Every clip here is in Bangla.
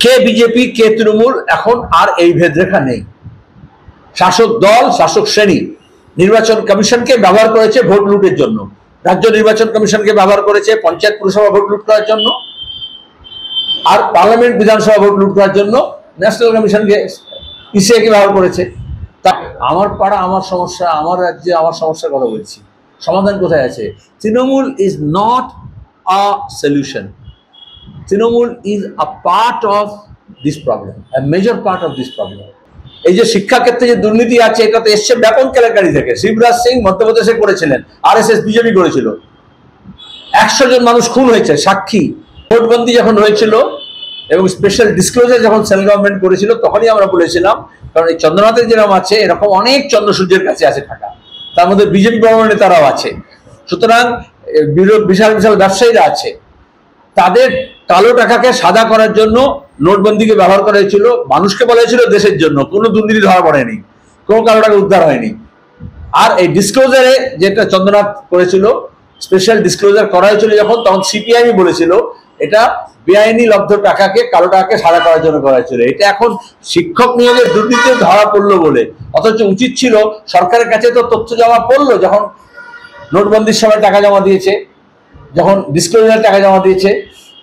কে বিজেপি কে তৃণমূল এখন আর এই ভেদরেখা নেই। শাসক দল শাসক শ্রেণী নির্বাচন কমিশনকে ব্যবহার করেছে ভোট লুটের জন্য, রাজ্য নির্বাচন কমিশনকে ব্যবহার করেছে পঞ্চায়েত পুরসভা ভোট লুট করার জন্য, আর পার্লামেন্ট বিধানসভা ভোট লুট করার জন্য ন্যাশনাল কমিশনকে ইসিআইকে ব্যবহার করেছে। তা আমার পাড়া আমার সমস্যা, আমার রাজ্যে আমার সমস্যার কথা বলছি, সমাধান কোথায় আছে? Trinamool is not a solution, Trinamool is a part of this problem, a major part of this problem. এই যে শিক্ষাক্ষেত্রে যে দুর্নীতি আছে, এটা তো এসছে ব্যাপক কেলেঙ্কারি থেকে। শিবরাজ সিং মধ্যপ্রদেশে করেছিলেন, আরএসএস বিজেপি করেছিল, 100 জন মানুষ খুন হয়েছে সাক্ষী। নোটবন্দি যখন হয়েছিল এবং স্পেশাল ডিসক্লোজার যখন সেন্ট্রাল গভর্নমেন্ট করেছিল, তখনই আমরা বলেছিলাম, কারণ এই চন্দ্রনাথের যেরকম আছে এরকম অনেক চন্দ্রসূর্যের কাছে আছে টাকা, তার মধ্যে বিজেপি বড় নেতারাও আছে, সুতরাং বিশাল বিশাল ব্যবসায়ীরা আছে, তাদের কালো টাকাকে সাদা করার জন্য নোটবন্দিকে ব্যবহার করা হয়েছিল। মানুষকে বলা হয়েছিল দেশের জন্য, কোনো দুর্নীতি ধরা পড়েনি, কোনো কালো টাকা উদ্ধার হয়নি। আর এই ডিসক্লোজারে যেটা চন্দ্রনাথ করেছিল, স্পেশাল ডিসক্লোজার করা হয়েছিল যখন, তখন সিপিআইএম বলেছিল এটা বেআইনি লব্ধ টাকাকে কালো টাকাকে সাদা করার জন্য করা হয়েছিল। এটা এখন শিক্ষক নিয়োগের দুর্নীতি ধরা পড়লো বলে, অথচ উচিত ছিল সরকারের কাছে তো তথ্য জমা পড়লো, যখন নোটবন্দির সময় টাকা জমা দিয়েছে, যখন ডিসক্লোজার টাকা জমা দিয়েছে,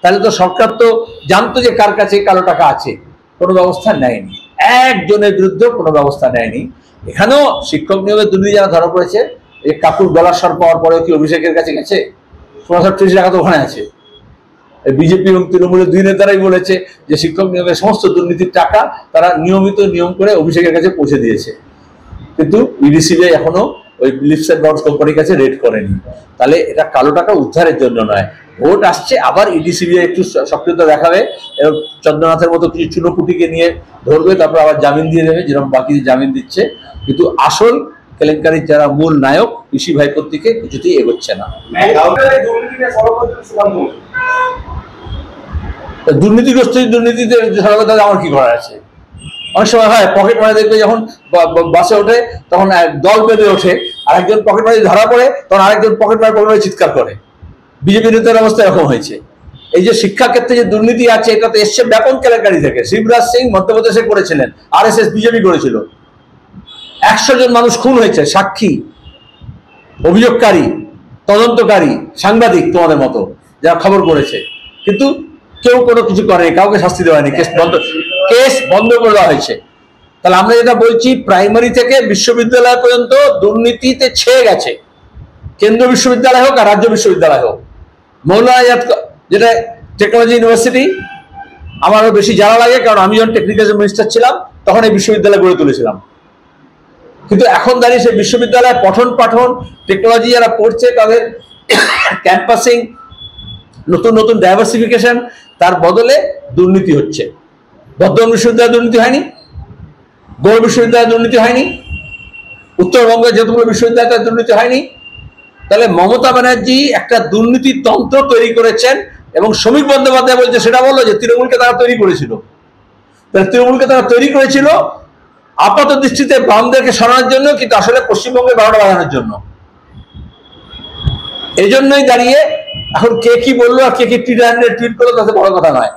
তাহলে তো সরকার তো জানতো যে কার কাছে কালো টাকা আছে, কোনো ব্যবস্থা নেয়নি, একজনের বিরুদ্ধে কোনো ব্যবস্থা নেয়নি। এখানেও শিক্ষক নিয়োগের দুর্নীতি যারা ধরা পড়েছে, এই কাকুর গলার স্বর পাওয়ার পরে কি অভিষেকের কাছে গেছে? 1630 টাকা তো ওখানে আছে। বিজেপি এবং তৃণমূলের দুই নেতারাই বলেছে যে শিক্ষক নিয়োগের সমস্ত দুর্নীতির টাকা তারা নিয়মিত নিয়ম করে অভিষেকের কাছে পৌঁছে দিয়েছে, কিন্তু ইডিসিবিআই এখনো ওই লিপসেট বাউন্স কোম্পানির কাছে রেড করেনি। তাহলে এটা কালো টাকা উদ্ধারের জন্য নয়। ভোট আসছে, আবার ইডিসিবিআই একটু সক্রিয়তা দেখাবে এবং চন্দ্রনাথের মতো কিছু চুনোপুটিকে নিয়ে ধরবে, তারপর আবার জামিন দিয়ে দেবে, যেরকম বাকি জামিন দিচ্ছে, কিন্তু আসল কেলেঙ্কারির যারা মূল নায়ক কৃষি ভাইপোর দিকে কিছুতেই এগোচ্ছে না। দুর্নীতিগ্রস্ত দুর্নীতিতে সরকার আমার কি করার আছে? অনেক সময় হয় পকেট মারি, দেখবে যখন বাসে ওঠে তখন দল বেঁধে ওঠে, আর একজন পকেট মারি ধরা পড়ে, তখন আরেকজন পকেট মারি চিৎকার করে। বিজেপি নেতার অবস্থা এরকম হয়েছে। এই যে শিক্ষাক্ষেত্রে যে দুর্নীতি আছে, এটা তো এসছে ব্যাপক কেলেঙ্কারি থেকে। শিবরাজ সিং মধ্যপ্রদেশে করেছিলেন, আরএসএস বিজেপি করেছিল, 100 জন মানুষ খুন হয়েছে সাক্ষী, অভিযোগকারী, তদন্তকারী, সাংবাদিক তোমাদের মতো যারা খবর করেছে, কিন্তু কেউ কোনো কিছু করেনি, কাউকে শাস্তি দেওয়া হয়নি, কেস বন্ধ করে দেওয়া হয়েছে। তাহলে আমরা যেটা বলছি, প্রাইমারি থেকে বিশ্ববিদ্যালয় পর্যন্ত দুর্নীতিতে ছেয়ে গেছে, কেন্দ্রীয় বিশ্ববিদ্যালয় হোক আর রাজ্য বিশ্ববিদ্যালয় হোক। মৌলানা আজাদ যেটা টেকনোলজি ইউনিভার্সিটি, আমারও বেশি জানা লাগে, কারণ আমি যখন টেকনিক্যাল মিনিস্টার ছিলাম তখন এই বিশ্ববিদ্যালয় গড়ে তুলেছিলাম। কিন্তু এখন দাঁড়িয়ে সেই বিশ্ববিদ্যালয় পঠন পাঠন টেকনোলজি যারা পড়ছে তাদের ক্যাম্পাসিং, নতুন নতুন ডাইভার্সিফিকেশন, তার বদলে দুর্নীতি হচ্ছে। বর্ধমান বিশ্ববিদ্যালয়ে দুর্নীতি হয়নি, গৌড় বিশ্ববিদ্যালয়ে দুর্নীতি হয়নি, উত্তরবঙ্গের যতগুলো বিশ্ববিদ্যালয়ে দুর্নীতি হয়নি। তাহলে মমতা ব্যানার্জি একটা দুর্নীতির তন্ত্র তৈরি করেছেন, এবং শ্রমিক বন্দ্যোপাধ্যায় বলছে সেটা বললো যে তৃণমূলকে তারা তৈরি করেছিল। তাহলে তৃণমূলকে তারা তৈরি করেছিল আপাত দৃষ্টিতে বামদেরকে সরানোর জন্য, কিন্তু আসলে পশ্চিমবঙ্গে 12টা বাজানোর জন্য। এই জন্যই দাঁড়িয়ে এখন কে কি বললো আর কে কি টুইট করলো তাতে বড় কথা নয়।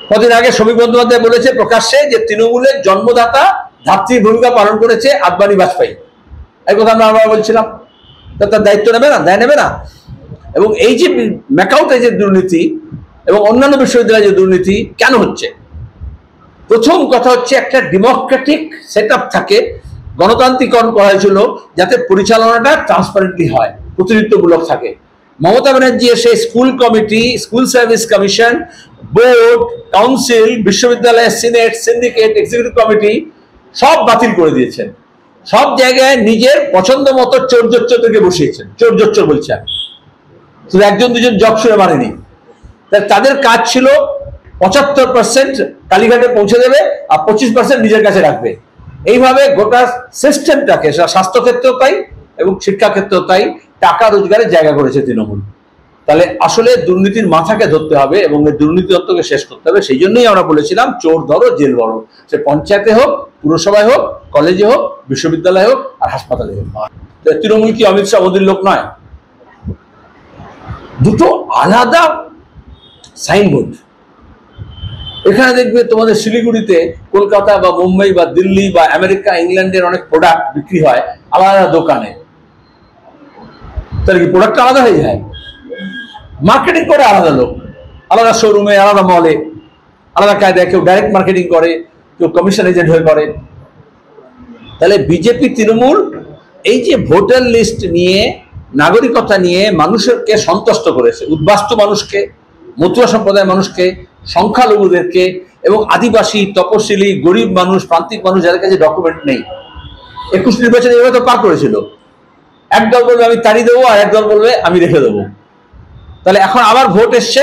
কদিন আগে শ্রমিক বন্দ্যোপাধ্যায় বলেছে প্রকাশ্যে যে তৃণমূলের জন্মদাতা ধাত্রীর ভূমিকা পালন করেছে আদবানি বাজপেয়ী, এই কথা আমরা বলছিলাম। তার দায়িত্ব নেবে না, দায় নেবে না। এবং এই যে ম্যাকাউতে যে দুর্নীতি এবং অন্যান্য বিশ্ববিদ্যালয়ে যে দুর্নীতি কেন হচ্ছে, প্রথম কথা হচ্ছে একটা ডেমোক্রেটিক সেট আপ থাকে, গণতান্ত্রিকরণ করা হয়েছিল যাতে পরিচালনাটা ট্রান্সপারেন্টলি হয়, প্রতিনিধিত্বমূলক থাকে। মমতা ব্যানার্জি এসে school committee, school service commission, board, council, বিশ্ববিদ্যালয়ের সিনেট, সিন্ডিকেট, এক্সিকিউটিভ কমিটি সব বাতিল করে দিয়েছেন। সব জায়গায় নিজের পছন্দ মতো চোরজোচ্চরদেরকে বসিয়েছেন। চোরজোচ্চর বলছে, শুধু একজন দুজন জব শুনে মানেনি। তাদের কাজ ছিল 75% কালীঘাটে পৌঁছে দেবে আর 25% নিজের কাছে রাখবে। এইভাবে গোটা সিস্টেমটাকে, স্বাস্থ্যক্ষেত্রেও তাই এবং শিক্ষাক্ষেত্রেও তাই, টাকা রোজগারের জায়গা করেছে তৃণমূল। তাহলে আসলে দুর্নীতির মাথাকে ধরতে হবে এবং এই দুর্নীতি তত্ত্বকে শেষ করতে হবে। সেই জন্যই আমরা বলেছিলাম চোর ধরো জেল বড়, সে পঞ্চায়েতে হোক, পুরসভায় হোক, কলেজে হোক, বিশ্ববিদ্যালয়ে হোক আর হাসপাতালে হোক। তৃণমূল কি অমিত শাহ মোদীর লোক নয়? দুটো আলাদা সাইনবোর্ড। এখানে দেখবে তোমাদের শিলিগুড়িতে, কলকাতা বা মুম্বাই বা দিল্লি বা আমেরিকা, ইংল্যান্ডের অনেক প্রোডাক্ট বিক্রি হয় আলাদা দোকানে। তাহলে কি প্রোডাক্ট আলাদা হয়ে যায়? মার্কেটিং করে আলাদা লোক, আলাদা শোরুমে, আলাদা মলে, আলাদা কায়দায়। কেউ ডাইরেক্ট মার্কেটিং করে, কেউ কমিশন এজেন্ট হয়ে করে। তাহলে বিজেপি তৃণমূল এই যে ভোটার লিস্ট নিয়ে, নাগরিকতা নিয়ে মানুষকে সন্তুষ্ট করেছে, উদ্বাস্তু মানুষকে, মতুয়া সম্প্রদায়ের মানুষকে, সংখ্যালঘুদেরকে এবং আদিবাসী, তপশিলি, গরিব মানুষ, প্রান্তিক মানুষ যাদের কাছে ডকুমেন্ট নেই। 21 নির্বাচনে এভাবে তো পার করেছিল। একদল বলবে আমি তাড়িয়ে দেবো, আর একদল বলবে আমি রেখে দেবো। তাহলে এখন আবার ভোট এসছে,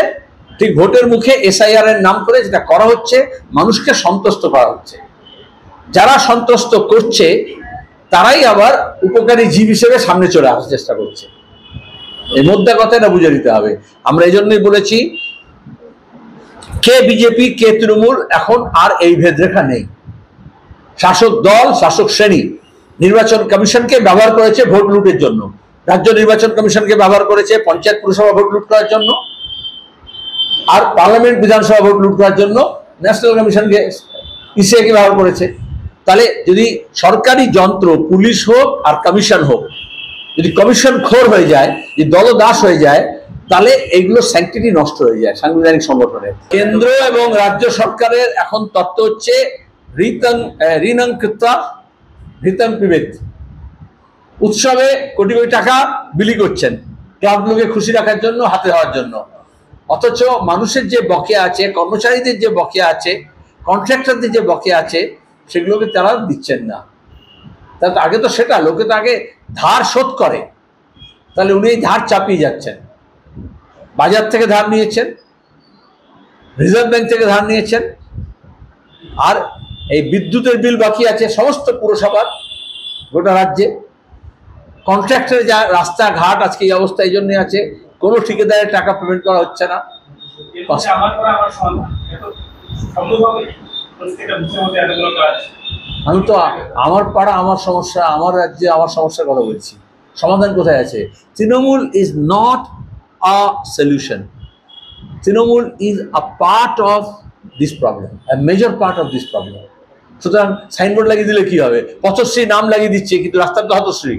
ঠিক ভোটের মুখে এসআইআর এর নাম করে যেটা করা হচ্ছে, মানুষকে সন্তুষ্ট করা হচ্ছে। যারা সন্তুষ্ট করছে তারাই আবার উপকারী জীব হিসেবে সামনে চলে আসার চেষ্টা করছে। এই মধ্যে কথাটা বুঝে নিতে হবে। আমরা এই জন্যই বলেছি, কে বিজেপি কে তৃণমূল এখন আর এই ভেদরেখা নেই। শাসক দল, শাসক শ্রেণী নির্বাচন কমিশনকে ব্যবহার করেছে ভোট লুটের জন্য, রাজ্য নির্বাচন কমিশনকে ব্যবহার করেছে পঞ্চায়েত পুরসভা ভোট লুট করার জন্য, আর পার্লামেন্ট বিধানসভা ভোট লুট করার জন্য ন্যাশনাল কমিশনকে, ইসিআইকে ব্যবহার করেছে। তাহলে যদি সরকারি যন্ত্র, পুলিশ হোক আর কমিশন হোক, যদি কমিশন খোর হয়ে যায়, যদি দলদাস হয়ে যায়, তাহলে এগুলো স্যাংটিটি নষ্ট হয়ে যায় সাংবিধানিক সংগঠনের। কেন্দ্র এবং রাজ্য সরকারের এখন তত্ত্ব হচ্ছে ঋণং কৃত্বা ঋতং পিবেত। উৎসবে কোটি কোটি টাকা বিলি করছেন ক্লাবগুলোকে খুশি রাখার জন্য, হাতে দেওয়ার জন্য। অথচ মানুষের যে বকেয়া আছে, কর্মচারীদের যে বকেয়া আছে, কন্ট্রাক্টরদের যে বকেয়া আছে, সেগুলোকে তারা দিচ্ছেন না। তার আগে তো সেটা লোকে তো আগে ধার শোধ করে, তাহলে উনি ধার চাপিয়ে যাচ্ছেন। বাজার থেকে ধার নিয়েছেন, রিজার্ভ ব্যাংক থেকে ধার নিয়েছেন, আর এই বিদ্যুতের বিল বাকি আছে সমস্ত পুরসভার, গোটা রাজ্যে। কন্ট্রাক্টরের যা রাস্তাঘাট আজকে এই অবস্থা এই জন্য আছে, কোনো ঠিকাদারের টাকা পেমেন্ট করা হচ্ছে না। আমি তো আমার পাড়া আমার সমস্যা, আমার রাজ্যে আমার সমস্যার কথা বলছি। সমাধান কোথায় আছে? Trinamool is not a solution. Trinamool is a part of this problem, a major part of this problem. সুতরাং সাইনবোর্ড লাগিয়ে দিলে কি হবে? পথশ্রী নাম লাগিয়ে দিচ্ছে, কিন্তু রাস্তার তো হতশ্রী।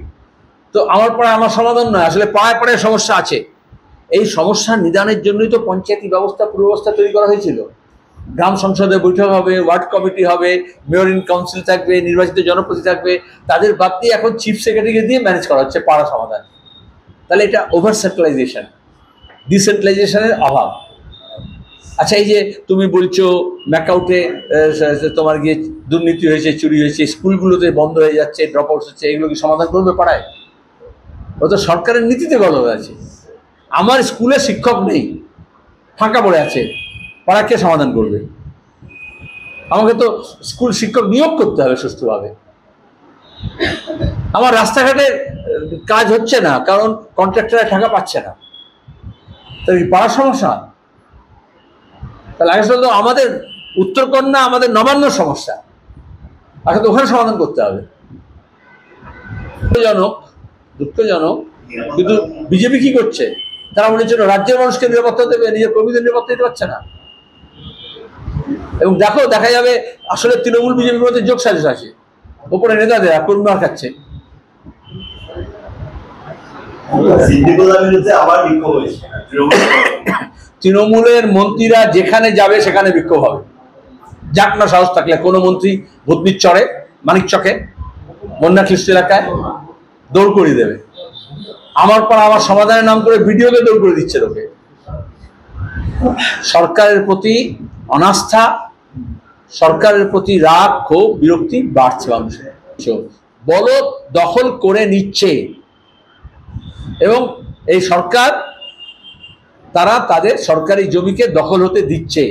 তো আমার পাড়ায় আমার সমাধান নয়, আসলে পাড়ায় পাড়ায় সমস্যা আছে। এই সমস্যা নিদানের জন্যই তো পঞ্চায়েতি ব্যবস্থা, পূর্বাবস্থা তৈরি করা হয়েছিল। গ্রাম সংসদে বৈঠক হবে, ওয়ার্ড কমিটি হবে, মেয়র ইন কাউন্সিল থাকবে, নির্বাচিত জনপ্রতিনিধি থাকবে, তাদের বাদ দিয়ে এখন চিফ সেক্রেটারিকে দিয়ে ম্যানেজ করা হচ্ছে পাড়া সমাধান। তাহলে এটা ওভার সেন্ট্রালাইজেশন, ডিসেন্ট্রালাইজেশনের অভাব। আচ্ছা, এই যে তুমি বলছো ম্যাকাউটে তোমার গিয়ে দুর্নীতি হয়েছে, চুরি হয়েছে, স্কুলগুলোতে বন্ধ হয়ে যাচ্ছে, ড্রপ আউট হচ্ছে, এগুলো কি সমাধান করবে পাড়ায়? ও তো সরকারের নীতিতে গলদ আছে। আমার স্কুলে শিক্ষক নেই, ফাঁকা পড়ে আছে, পাড়া কে সমাধান করবে? আমাকে তো স্কুল শিক্ষক নিয়োগ করতে হবে সুষ্ঠুভাবে। আমার রাস্তাঘাটে কাজ হচ্ছে না, কারণ কন্ট্রাক্টররা টাকা পাচ্ছে না। তাই পাড়ার সমস্যা। তাহলে আসলে তো আমাদের উত্তরকন্যা, আমাদের নবান্ন সমস্যা, আসলে ওখানে সমাধান করতে হবে। দুঃখজনক, কিন্তু বিজেপি কি করছে? তারা মনে হচ্ছে রাজ্যের মানুষকে নিরাপত্তা দেবে, নিজের কর্মীদের নিরাপত্তা দিতে পারছে না। এবং দেখা যাবে আসলে তৃণমূল বিজেপির মধ্যে যোগ সাজস আছে, ওপরে নেতাদের কর্মীরা খাচ্ছে। তৃণমূলের মন্ত্রীরা যেখানে যাবে সেখানে বিক্ষোভ হবে। যাক না, সাহস থাকলে কোনো মন্ত্রী ভূতনির চড়ে মানিকচকে, বন্যাক্লিষ্ট এলাকায় দৌড় করিয়ে দেবে। আমার পাড়া আমার সমাধানের নাম করে ভিডিওকে দৌড় করে দিচ্ছে লোকে। সরকারের প্রতি অনাস্থা, সরকারের প্রতি রাগ, ক্ষোভ, বিরক্তি বাড়ছে মানুষের। বলদ দখল করে নিচ্ছে এবং এই সরকার, তারা তাদের সরকারি জমিকে দখল হতে দিচ্ছে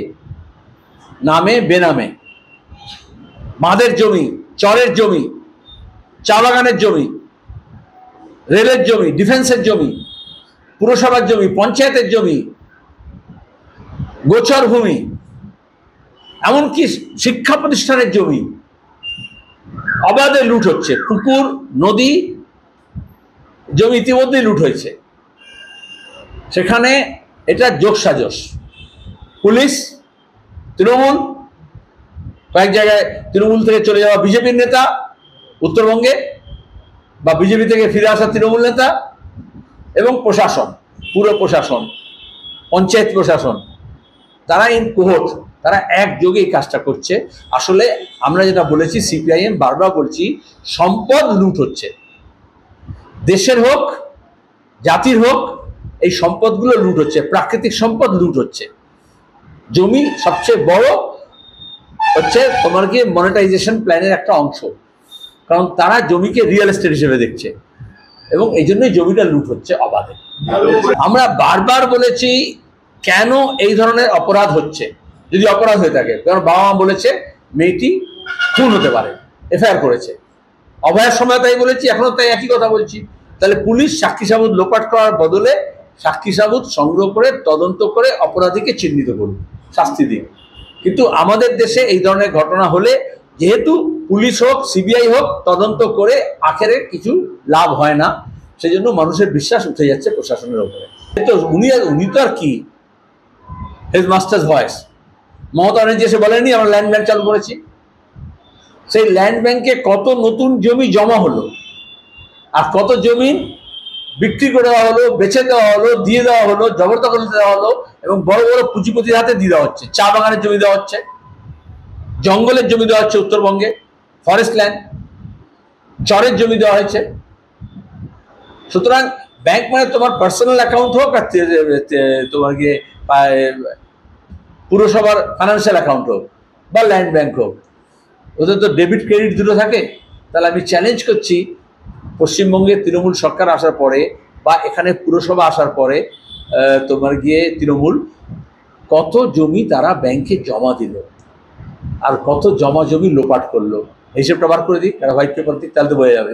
নামে বেনামে। মাদের জমি, চরের জমি, চা বাগানের জমি, রেলের জমি, ডিফেন্সের জমি, পুরসভার জমি, পঞ্চায়েতের জমি, গোচর ভূমি, এমনকি শিক্ষা প্রতিষ্ঠানের জমি অবাধে লুট হচ্ছে। পুকুর, নদী, জমি ইতিমধ্যেই লুট হয়েছে। সেখানে এটা যোগসাজশ। পুলিশ তৃণমূল, কয়েক জায়গায় তৃণমূল থেকে চলে যাওয়া বিজেপির নেতা উত্তরবঙ্গে, বা বিজেপি থেকে ফিরে আসা তৃণমূল নেতা, এবং প্রশাসন, পুরো প্রশাসন, পঞ্চায়েত প্রশাসন, তারা ইন কোহট, তারা একযোগে এই কাজটা করছে। আসলে আমরা যেটা বলেছি, সিপিআইএম বারবার বলছি, সম্পদ লুট হচ্ছে, দেশের হোক জাতির হোক, এই সম্পদগুলো লুট হচ্ছে, প্রাকৃতিক সম্পদ লুট হচ্ছে। জমি সবচেয়ে বড় হচ্ছে তোমার কি মনিটাইজেশন প্ল্যানের একটা অংশ, কারণ তারা জমিকে রিয়েল এস্টেট হিসেবে দেখছে, এবং এই জন্যই জমিটা লুট হচ্ছে অবাধে। আমরা বারবার বলেছি কেন এই ধরনের অপরাধ হচ্ছে, যদি অপরাধ হয়ে থাকে, কারণ বাবা মা বলেছে মেয়েটি খুন হতে পারে, এফআইআর করেছে, অভয়ার সময় তাই বলেছি, এখনো তাই একই কথা বলছি। তাহলে পুলিশ সাক্ষী সাবুত লোপাট করার বদলে সাক্ষী সাবুত সংগ্রহ করে তদন্ত করে অপরাধীকে চিহ্নিত করুন, শাস্তি দিন। কিন্তু আমাদের দেশে এই ধরনের ঘটনা হলে, যেহেতু পুলিশ হোক সিবিআই হোক তদন্ত করে আখেরে কিছু লাভ হয় না, সেজন্য মানুষের বিশ্বাস উঠে যাচ্ছে প্রশাসনের উপরে। তো উনি তো আর কি his masters voice, Mamata Banerjee এসে বলেনি আমরা ল্যান্ড ব্যাংক চালু করেছি। সেই ল্যান্ড ব্যাংকে কত নতুন জমি জমা হলো, আর কত জমি বিক্রি করে দেওয়া হলো, বেচে দেওয়া হলো, দিয়ে দেওয়া হলো, জবরদখল দেওয়া হলো, এবং বড় বড় পুঁজিপতির হাতে দিয়ে দেওয়া হচ্ছে। চা বাগানের জমি দেওয়া হচ্ছে, জঙ্গলের জমি দেওয়া হচ্ছে, উত্তরবঙ্গে ফরেস্ট ল্যান্ড, চরের জমি দেওয়া হয়েছে। সুতরাং ব্যাংক মানে তোমার পার্সোনাল অ্যাকাউন্ট হোক, আর তোমার গিয়ে পুরসভার ফাইন্যান্সিয়াল অ্যাকাউন্ট হোক, বা ল্যান্ড ব্যাংক হোক, ওদের তো ডেবিট ক্রেডিট দুটো থাকে। তাহলে আমি চ্যালেঞ্জ করছি, পশ্চিমবঙ্গে তৃণমূল সরকার আসার পরে, বা এখানে পুরসভা আসার পরে, তোমার গিয়ে তৃণমূল কত জমি তারা ব্যাংকে জমা দিল, আর কত জমা জমি লোপাট করলো, হিসেবটা বার করে দিই, একটা হোয়াইট পেপার দিক, তাহলে তো বোঝা যাবে।